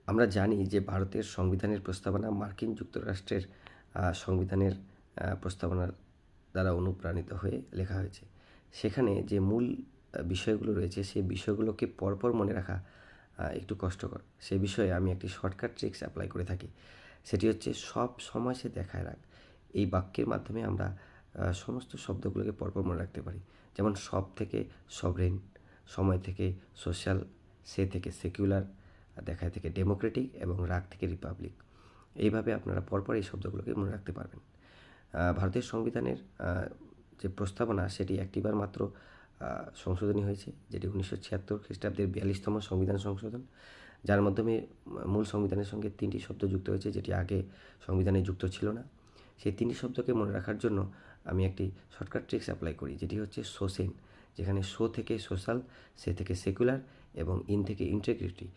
আমরা জানি যে ভারতের সংবিধানের প্রস্তাবনা মার্কিন যুক্তরাষ্ট্রের সংবিধানের প্রস্তাবনার দ্বারা অনুপ্রাণিত হয়ে লেখা হয়েছে। সেখানে যে মূল বিষয়গুলো রয়েছে সেই বিষয়গুলোকে পরপর মনে রাখা একটু কষ্টকর। সে বিষয়ে আমি একটি শর্টকাট ট্রিক্স অ্যাপ্লাই করে থাকি। সেটি হচ্ছে সব সময় সে দেখায় রাখ। এই বাক্যের মাধ্যমে আমরা সমস্ত শব্দগুলোকে পরপর মনে রাখতে পারি। যেমন সব থেকে সভরেন, সময় থেকে সোশ্যাল, সে থেকে সেকুলার, দেখায় থেকে ডেমোক্রেটিক এবং রাগ থেকে রিপাবলিক। এইভাবে আপনারা পরপর এই শব্দগুলোকে মনে রাখতে পারবেন। ভারতের সংবিধানের যে প্রস্তাবনা সেটি একটিবার মাত্র সংশোধনী হয়েছে, যেটি 1976 খ্রিস্টাব্দের 42তম সংবিধান সংশোধন, যার মাধ্যমে মূল সংবিধানের সঙ্গে 3টি শব্দ যুক্ত হয়েছে, যেটি আগে সংবিধানে যুক্ত ছিল না। সেই 3টি শব্দকে মনে রাখার জন্য আমি একটি শর্টকাট ট্রিক্স অ্যাপ্লাই করি, যেটি হচ্ছে সোসেন, যেখানে সো থেকে সোশ্যাল, সে থেকে সেকুলার এবং ইন থেকে ইন্টিগ্রিটি।